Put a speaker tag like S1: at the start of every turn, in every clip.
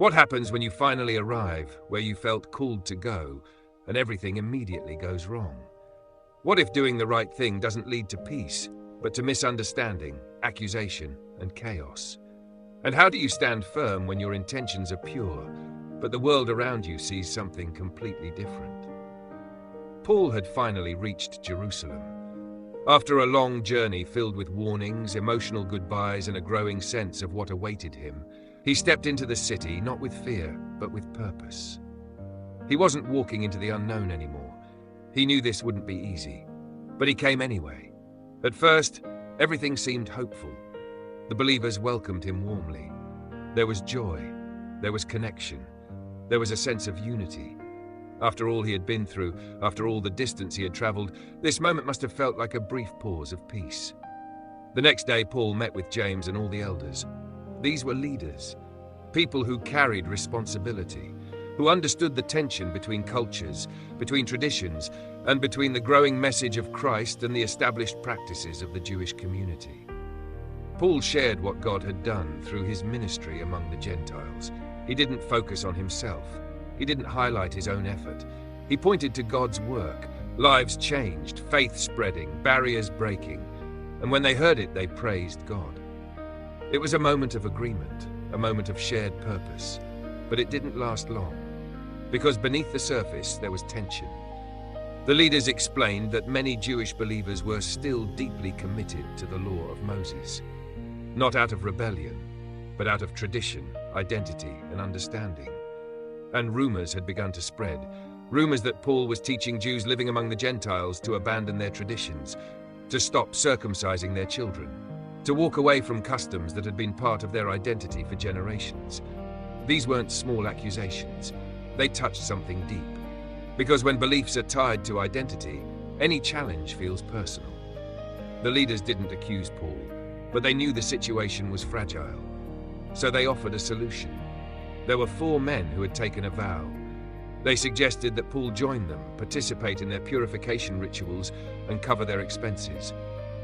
S1: What happens when you finally arrive where you felt called to go and everything immediately goes wrong? What if doing the right thing doesn't lead to peace, but to misunderstanding, accusation, and chaos? And how do you stand firm when your intentions are pure, but the world around you sees something completely different? Paul had finally reached Jerusalem. After a long journey filled with warnings, emotional goodbyes, and a growing sense of what awaited him, he stepped into the city not with fear, but with purpose. He wasn't walking into the unknown anymore. He knew this wouldn't be easy, but he came anyway. At first, everything seemed hopeful. The believers welcomed him warmly. There was joy, there was connection, there was a sense of unity. After all he had been through, after all the distance he had traveled, this moment must have felt like a brief pause of peace. The next day, Paul met with James and all the elders. These were leaders, people who carried responsibility, who understood the tension between cultures, between traditions, and between the growing message of Christ and the established practices of the Jewish community. Paul shared what God had done through his ministry among the Gentiles. He didn't focus on himself. He didn't highlight his own effort. He pointed to God's work, lives changed, faith spreading, barriers breaking, and when they heard it, they praised God. It was a moment of agreement, a moment of shared purpose, but it didn't last long, because beneath the surface there was tension. The leaders explained that many Jewish believers were still deeply committed to the law of Moses, not out of rebellion, but out of tradition, identity, and understanding. And rumors had begun to spread, rumors that Paul was teaching Jews living among the Gentiles to abandon their traditions, to stop circumcising their children, to walk away from customs that had been part of their identity for generations. These weren't small accusations. They touched something deep. Because when beliefs are tied to identity, any challenge feels personal. The leaders didn't accuse Paul, but they knew the situation was fragile. So they offered a solution. There were 4 men who had taken a vow. They suggested that Paul join them, participate in their purification rituals, and cover their expenses.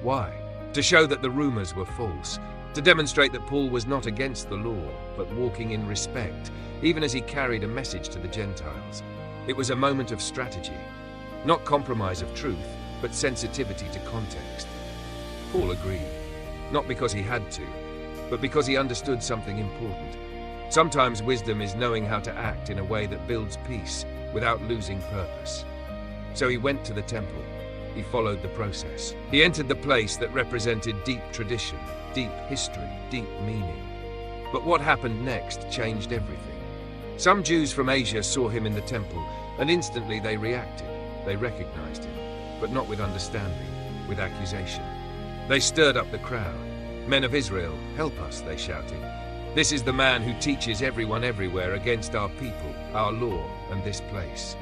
S1: Why? To show that the rumors were false, to demonstrate that Paul was not against the law, but walking in respect, even as he carried a message to the Gentiles. It was a moment of strategy, not compromise of truth, but sensitivity to context. Paul agreed, not because he had to, but because he understood something important. Sometimes wisdom is knowing how to act in a way that builds peace without losing purpose. So he went to the temple. He followed the process. He entered the place that represented deep tradition, deep history, deep meaning. But what happened next changed everything. Some Jews from Asia saw him in the temple, and instantly they reacted. They recognized him, but not with understanding, with accusation. They stirred up the crowd. "Men of Israel, help us," they shouted. "This is the man who teaches everyone everywhere against our people, our law, and this place."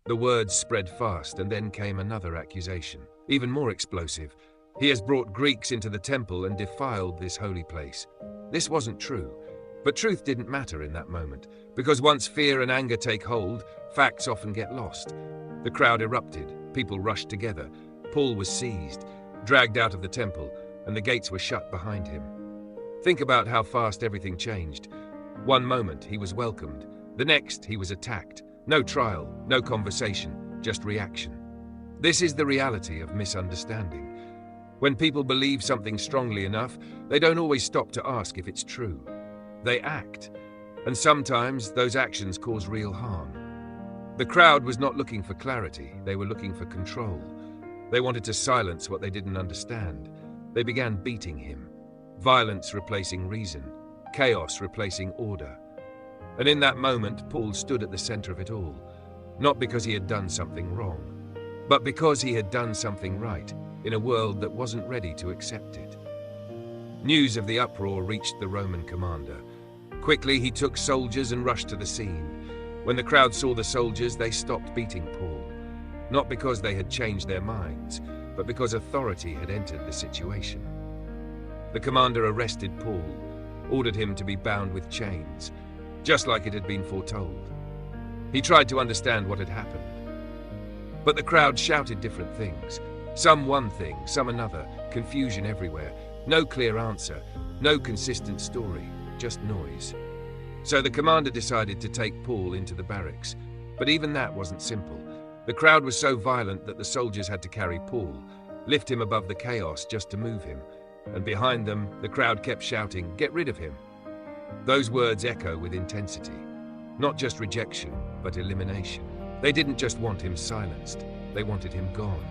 S1: The words spread fast, and then came another accusation, even more explosive. "He has brought Greeks into the temple and defiled this holy place." This wasn't true, but truth didn't matter in that moment, because once fear and anger take hold, facts often get lost. The crowd erupted, people rushed together. Paul was seized, dragged out of the temple, and the gates were shut behind him. Think about how fast everything changed. One moment he was welcomed, the next he was attacked. No trial, no conversation, just reaction. This is the reality of misunderstanding. When people believe something strongly enough, they don't always stop to ask if it's true. They act, and sometimes those actions cause real harm. The crowd was not looking for clarity, they were looking for control. They wanted to silence what they didn't understand. They began beating him. Violence replacing reason, chaos replacing order. And in that moment, Paul stood at the center of it all, not because he had done something wrong, but because he had done something right in a world that wasn't ready to accept it. News of the uproar reached the Roman commander. Quickly, he took soldiers and rushed to the scene. When the crowd saw the soldiers, they stopped beating Paul, not because they had changed their minds, but because authority had entered the situation. The commander arrested Paul, ordered him to be bound with chains, just like it had been foretold. He tried to understand what had happened. But the crowd shouted different things. Some one thing, some another, confusion everywhere. No clear answer, no consistent story, just noise. So the commander decided to take Paul into the barracks. But even that wasn't simple. The crowd was so violent that the soldiers had to carry Paul, lift him above the chaos just to move him. And behind them, the crowd kept shouting, "Get rid of him." Those words echo with intensity. Not just rejection, but elimination. They didn't just want him silenced, they wanted him gone.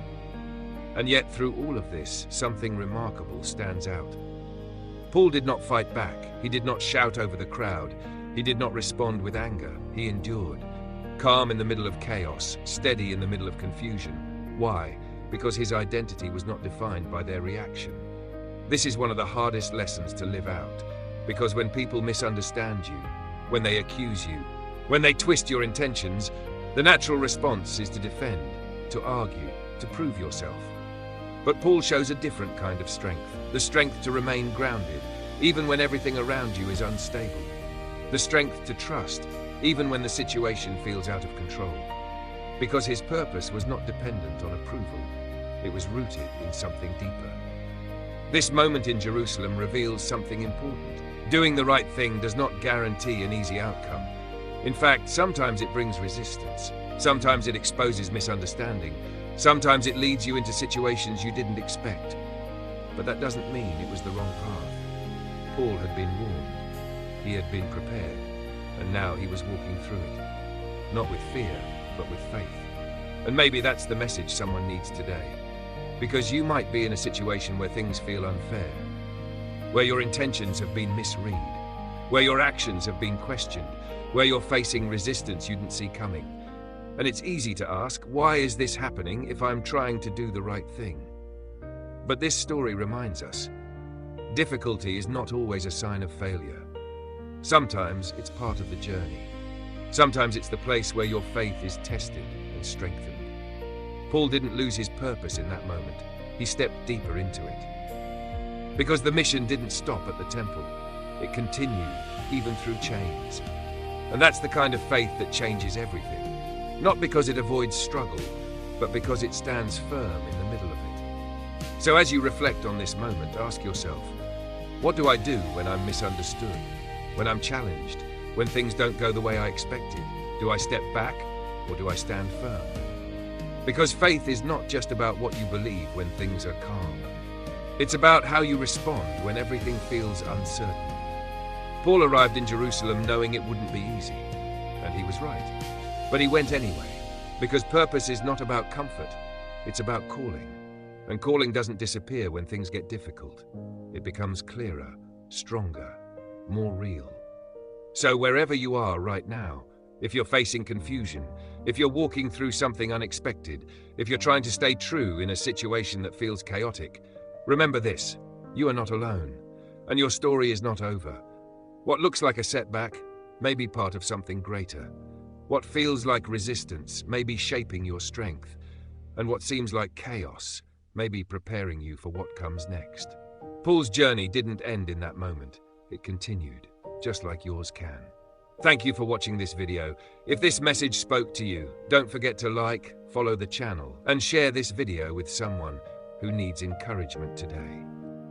S1: And yet, through all of this, something remarkable stands out. Paul did not fight back. He did not shout over the crowd. He did not respond with anger. He endured. Calm in the middle of chaos, steady in the middle of confusion. Why? Because his identity was not defined by their reaction. This is one of the hardest lessons to live out. Because when people misunderstand you, when they accuse you, when they twist your intentions, the natural response is to defend, to argue, to prove yourself. But Paul shows a different kind of strength, the strength to remain grounded, even when everything around you is unstable. The strength to trust, even when the situation feels out of control. Because his purpose was not dependent on approval, it was rooted in something deeper. This moment in Jerusalem reveals something important. Doing the right thing does not guarantee an easy outcome. In fact, sometimes it brings resistance. Sometimes it exposes misunderstanding. Sometimes it leads you into situations you didn't expect. But that doesn't mean it was the wrong path. Paul had been warned. He had been prepared. And now he was walking through it. Not with fear, but with faith. And maybe that's the message someone needs today. Because you might be in a situation where things feel unfair, where your intentions have been misread, where your actions have been questioned, where you're facing resistance you didn't see coming. And it's easy to ask, why is this happening if I'm trying to do the right thing? But this story reminds us, difficulty is not always a sign of failure. Sometimes it's part of the journey. Sometimes it's the place where your faith is tested and strengthened. Paul didn't lose his purpose in that moment. He stepped deeper into it. Because the mission didn't stop at the temple. It continued, even through chains. And that's the kind of faith that changes everything. Not because it avoids struggle, but because it stands firm in the middle of it. So as you reflect on this moment, ask yourself, what do I do when I'm misunderstood? When I'm challenged? When things don't go the way I expected? Do I step back, or do I stand firm? Because faith is not just about what you believe when things are calm. It's about how you respond when everything feels uncertain. Paul arrived in Jerusalem knowing it wouldn't be easy, and he was right. But he went anyway, because purpose is not about comfort, it's about calling. And calling doesn't disappear when things get difficult. It becomes clearer, stronger, more real. So wherever you are right now, if you're facing confusion, if you're walking through something unexpected, if you're trying to stay true in a situation that feels chaotic, remember this, you are not alone, and your story is not over. What looks like a setback may be part of something greater. What feels like resistance may be shaping your strength, and what seems like chaos may be preparing you for what comes next. Paul's journey didn't end in that moment. It continued, just like yours can. Thank you for watching this video. If this message spoke to you, don't forget to like, follow the channel, and share this video with someone who needs encouragement today.